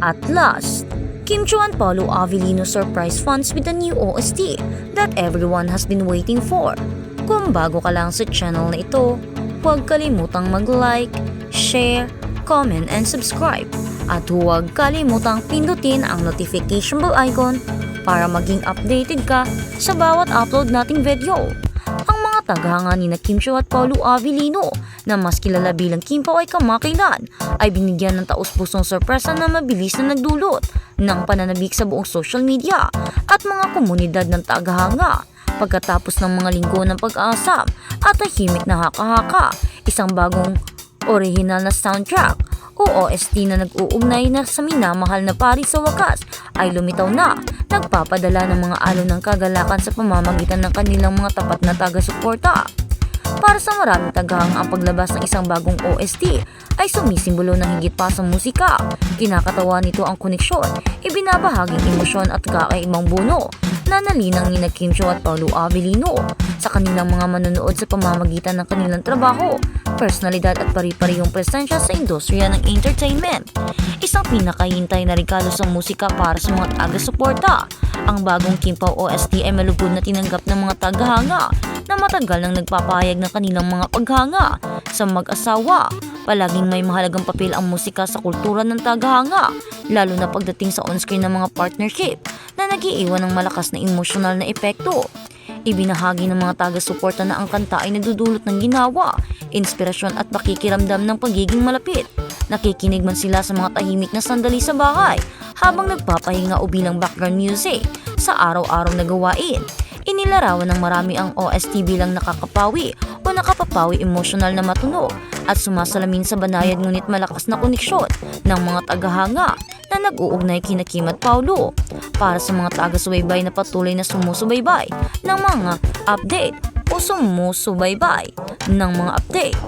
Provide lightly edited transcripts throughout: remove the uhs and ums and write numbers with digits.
At last, Kim Chiu and Paolo Avellino surprise fans with a new OST that everyone has been waiting for. Kung bago ka lang sa channel na ito, huwag kalimutang mag-like, share, comment, and subscribe. At huwag kalimutang pindutin ang notification bell icon para maging updated ka sa bawat upload nating video. Ang mga tagahanga ni Kim Chiu at Paolo Avellino na mas kilala bilang Kim Pao ay kamakailan ay binigyan ng taus-pusong sorpresa na mabilis na nagdulot ng pananabik sa buong social media at mga komunidad ng tagahanga. Pagkatapos ng mga linggo ng pag-aasam at tahimik na haka-haka, isang bagong original na soundtrack o OST na nag-uugnay na sa minamahal na pari sa wakas ay lumitaw na, nagpapadala ng mga alon ng kagalakan sa pamamagitan ng kanilang mga tapat na taga-suporta. Para sa maraming tagahanga, ang paglabas ng isang bagong OST ay sumisimbolo ng higit pa sa musika. Kinakatawa nito ang koneksyon, ibinabahaging emosyon at kakaibang buno na nalinang ni Kim Chiu at Paolo Avellino sa kanilang mga manonood sa pamamagitan ng kanilang trabaho, personalidad at pari-parihong presensya sa industriya ng entertainment. Isang pinakahintay na regalo sa musika para sa mga taga-suporta. Ang bagong Kim Pao OST ay malugod na tinanggap ng mga tagahanga na matagal nang nagpapahayag ng kanilang mga paghanga sa mag-asawa. Palaging may mahalagang papel ang musika sa kultura ng tagahanga, lalo na pagdating sa on-screen ng mga partnership na nag-iiwan ng malakas na emosyonal na epekto. Ibinahagi ng mga taga-suporta na ang kanta ay nagdudulot ng ginawa, inspirasyon at pakikiramdam ng pagiging malapit. Nakikinig man sila sa mga tahimik na sandali sa bahay habang nagpapahinga o bilang background music sa araw-araw na gawain. Inilarawan ng marami ang OST bilang nakakapawi o nakapapawi emosyonal na matunog at sumasalamin sa banayad ngunit malakas na koneksyon ng mga tagahanga na nag-uugnay kina Kim at Paolo. Para sa mga taga-subaybay na patuloy na sumusubaybay ng mga update o sumusubaybay ng mga update,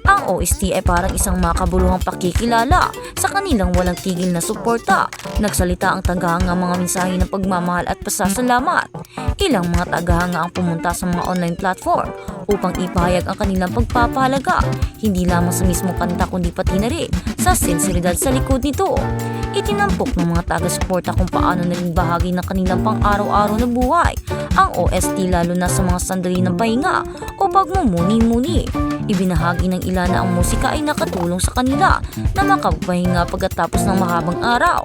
ang OST ay parang isang makabuluhang pakikilala sa kanilang walang tigil na suporta. Nagsalita ang tagahanga mga mensahe ng pagmamahal at pasasalamat. Ilang mga tagahanga ang pumunta sa mga online platform upang ipahayag ang kanilang pagpapahalaga, hindi lamang sa mismong kanta kundi pati na rin sa sinseridad sa likod nito. Itinampok ng mga taga-suporta kung paano naging bahagi ng kanilang pang-araw-araw na buhay ang OST, lalo na sa mga sandali ng pahinga o pagmumuni-muni. Ibinahagi ng ilan na ang musika ay nakatulong sa kanila na makapagpahinga pagkatapos ng mahabang araw,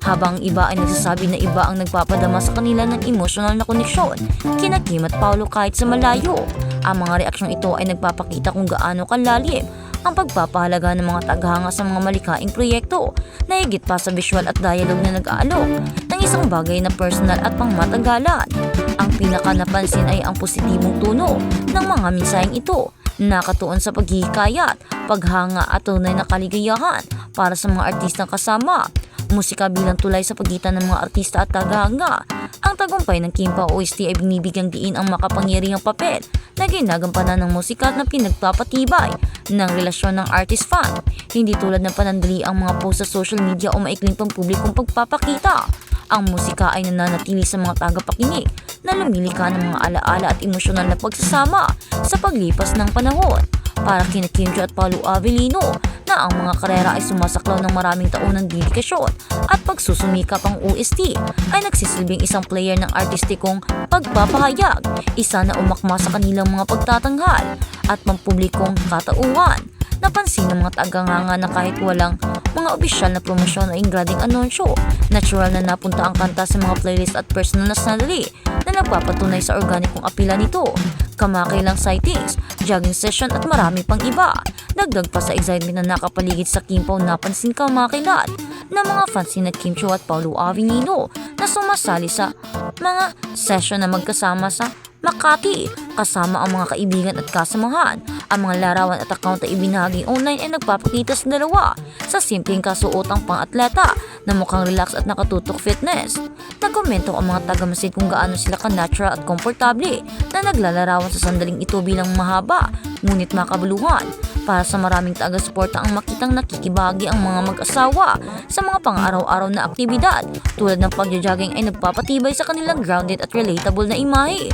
habang iba ay nagsasabi na iba ang nagpapadama sa kanila ng emosyonal na koneksyon kina Kim at Paolo kahit sa malayo. Ang mga reaksyong ito ay nagpapakita kung gaano kalalim ang pagpapahalaga ng mga tagahanga sa mga malikaing proyekto na higit pa sa visual at dialogue na nag-aalok ng isang bagay na personal at pangmatagalan. Ang pinaka-napansin ay ang positibong tono ng mga mensaheng ito, nakatuon sa paghihikayat, paghanga at tunay na kaligayahan para sa mga artistang kasama. Musika bilang tulay sa pagitan ng mga artista at tagahanga. Ang tagumpay ng Kim Pao OST ay binibigyang diin ang makapangyarihang papel na ginagampanan ng musika na pinagpapatibay ng relasyon ng artist-fan. Hindi tulad ng panandali ang mga post sa social media o maikling pampublikong pagpapakita. Ang musika ay nananatili sa mga tagapakinig na lumilika ng mga alaala at emosyonal na pagsasama sa paglipas ng panahon. Para kina Kim Chiu at Paolo Avellino na ang mga karera ay sumasaklaw ng maraming taon ng dedikasyon at pagsusumikap, ang OST ay nagsisilbing isang player ng artistikong pagpapahayag, isa na umakma sa kanilang mga pagtatanghal at pampublikong katauhan. Napansin ng mga tagahanga na kahit walang mga opisyal na promosyon o ingrading anunsyo, natural na napunta ang kanta sa mga playlist at personal na sandali na nagpapatunay sa organikong apila nito. Kamakailang sightings, jogging session at marami pang iba. Dagdag pa sa excitement na nakapaligid sa Kim Pao, napansin kamakailan na mga fans ni Kim Chiu at Paolo Avellino na sumasali sa mga session na magkasama sa Makati kasama ang mga kaibigan at kasamahan. Ang mga larawan at account na ibinahagi online ay nagpapakita sa dalawa sa simpleng kasuotang pang-atleta na mukhang relax at nakatutok fitness. Nagkomento ang mga taga-masid kung gaano sila ka-natural at komportable na naglalarawan sa sandaling ito bilang mahaba ngunit makabuluhan. Para sa maraming taga-suporta ang makitang nakikibahagi ang mga mag-asawa sa mga pang-araw-araw na aktibidad tulad ng pagja-jogging ay nagpapatibay sa kanilang grounded at relatable na imahe.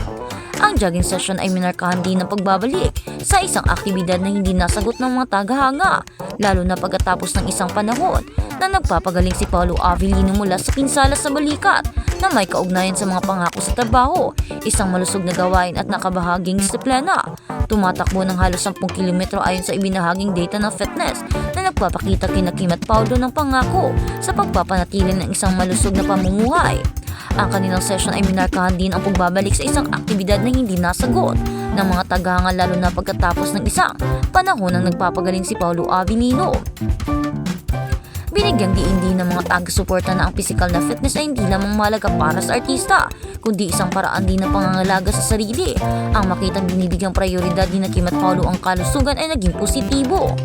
Ang jogging session ay minarkahan din ng pagbabalik sa isang aktibidad na hindi nasagot ng mga tagahanga, lalo na pagkatapos ng isang panahon na nagpapagaling si Paolo Avellino mula sa pinsala sa balikat na may kaugnayan sa mga pangako sa trabaho, isang malusog na gawain at nakabahaging disiplina. Tumatakbo ng halos 10 kilometro ayon sa ibinahaging data ng fitness na nagpapakita kina Kim at Paolo ng pangako sa pagpapanatili ng isang malusog na pamumuhay. Ang kanilang session ay minarkahan din ang pagbabalik sa isang aktibidad na hindi nasagot ng mga tagahanga, lalo na pagkatapos ng isang panahon nang nagpapagaling si Paolo Avellino. Binigyang diin din ng mga taga-suporta na ang physical na fitness ay hindi lamang mahalaga para sa artista, kundi isang paraan din ng pangangalaga sa sarili. Ang makitang binibigyang prioridad din na Kim at Paolo ang kalusugan ay naging positibo.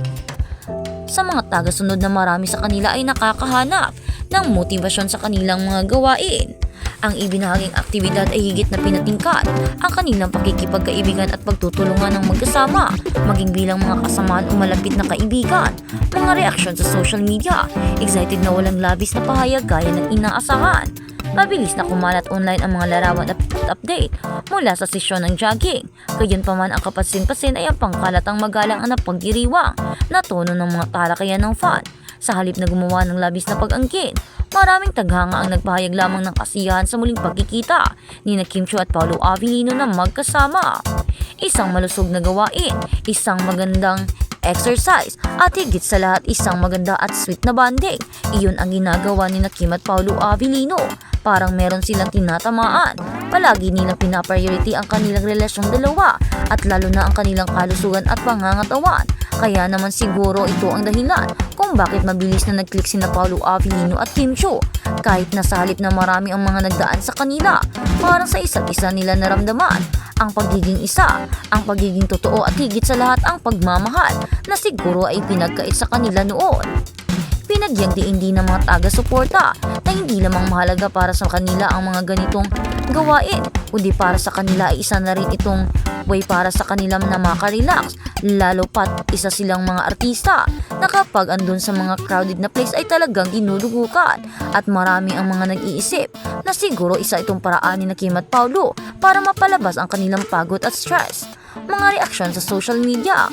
Sa mga taga-sunod na marami sa kanila ay nakakahanap ng motibasyon sa kanilang mga gawain. Ang ibinahaging aktibidad ay higit na pinatingkad ang kanilang pakikipagkaibigan at pagtutulungan ng magkasama, maging bilang mga kasamaan o malapit na kaibigan. Mga reaksyon sa social media, excited na walang labis na pahayag gaya ng inaasahan. Mabilis na kumalat online ang mga larawan at update mula sa sesyon ng jogging. Gayunpaman ang kapansin-pansin ay ang pangkalatang magalang na pagdiriwang na tono ng mga talakayan ng fan. Sa halip na gumawa ng labis na pag-angkin, maraming taghanga ang nagpahayag lamang ng kasiyahan sa muling pagkikita ni Kim Chiu at Paolo Avellino na magkasama. Isang malusog na gawain, isang magandang exercise at higit sa lahat isang maganda at sweet na bonding. Iyon ang ginagawa ni Kim at Paolo Avellino. Parang meron silang tinatamaan. Palagi nilang pinapriority ang kanilang relasyong dalawa at lalo na ang kanilang kalusugan at pangangatawan. Kaya naman siguro ito ang dahilan kung bakit mabilis na nag-click sina Paolo Avellino at Kim Chiu. Kahit na sa halip na marami ang mga nagdaan sa kanila, parang sa isa't isa nila naramdaman ang pagiging isa, ang pagiging totoo at higit sa lahat ang pagmamahal na siguro ay pinagkait sa kanila noon. Pinagyang diin din ng mga taga-suporta na hindi lamang mahalaga para sa kanila ang mga ganitong gawain, kundi para sa kanila ay isa na rin itong way para sa kanila na makarelax, lalo pat isa silang mga artista na kapag andun sa mga crowded na place ay talagang dinudugukan at marami ang mga nag-iisip na siguro isa itong paraan ni Kim at Paolo para mapalabas ang kanilang pagod at stress. Mga reaksyon sa social media,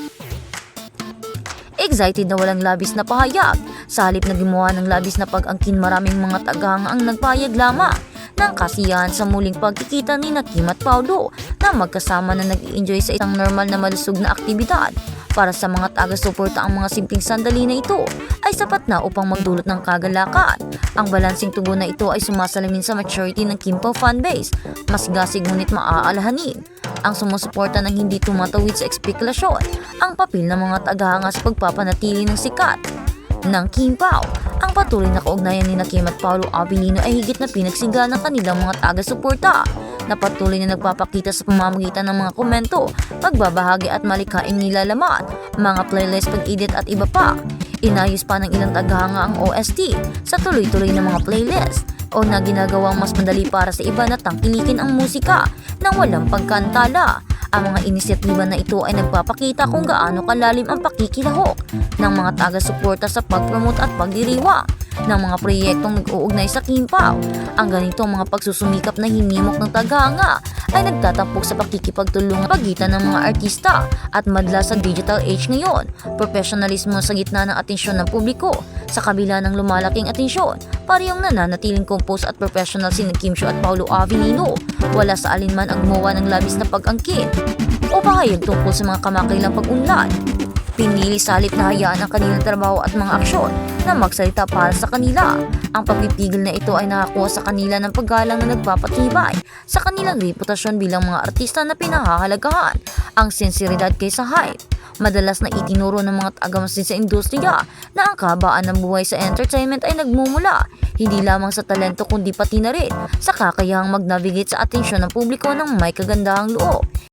excited na walang labis na pahayag. Sa halip na gumawa ng labis na pag-angkin, maraming mga tagahanga ang nagpahayag lamang ng kasiyahan sa muling pagkikita ni Kim at Paolo na magkasama na nag-i-enjoy sa isang normal na malusog na aktibidad. Para sa mga taga-suporta, ang mga simpleng sandali na ito ay sapat na upang magdulot ng kagalakan. Ang balansing tugon na ito ay sumasalamin sa maturity ng Kim Pao fanbase. Masigasig ngunit maaalahanin ang sumusuporta ng hindi tumatawid sa espekülasyon, ang papel ng mga tagahanga sa pagpapanatili ng sikat ng Kim Pao. Ang patuloy na kaugnayan ni Kim at Paolo Avellino ay higit na pinagsiga ng kanilang mga taga-suporta na patuloy na nagpapakita sa pamamagitan ng mga komento, pagbabahagi at malikaing nilalaman, mga playlist, pag-edit at iba pa. Inayos pa ng ilang tagahanga ang OST sa tuloy-tuloy na mga playlist o na ginagawang mas madali para sa iba na tangkilikin ang musika nang walang pagkantala. Ang mga inisyatiba na ito ay nagpapakita kung gaano kalalim ang pakikilahok ng mga taga-suporta sa pag-promote at pagdiriwang ng mga proyektong nag-uugnay sa Kim Pao. Ang ganitong mga pagsusumikap na hinimok ng tagahanga ay nagtatampok sa pakikipagtulungan pagitan ng mga artista at madla sa digital age ngayon. Professionalismo sa gitna ng atensyon ng publiko. Sa kabila ng lumalaking atensyon, parehong nananatiling compose at professional si Kim Chiu at Paolo Avellino. Wala sa alinman ang gumawa ng labis na pag-angkin o pahayag tungkol sa mga kamakailang pag-unlad. Pinili sa halip na hayaan ang kanilang trabaho at mga aksyon na magsalita para sa kanila. Ang pagpipigil na ito ay nakakuha sa kanila ng paggalang na nagpapatibay sa kanilang reputasyon bilang mga artista na pinahahalagahan ang sinseridad kaysa hype. Madalas na itinuro ng mga taga-masin sa industriya na ang kahabaan ng buhay sa entertainment ay nagmumula hindi lamang sa talento kundi pati na rin sa kakayahang mag-navigate sa atensyon ng publiko ng may kagandahang loob.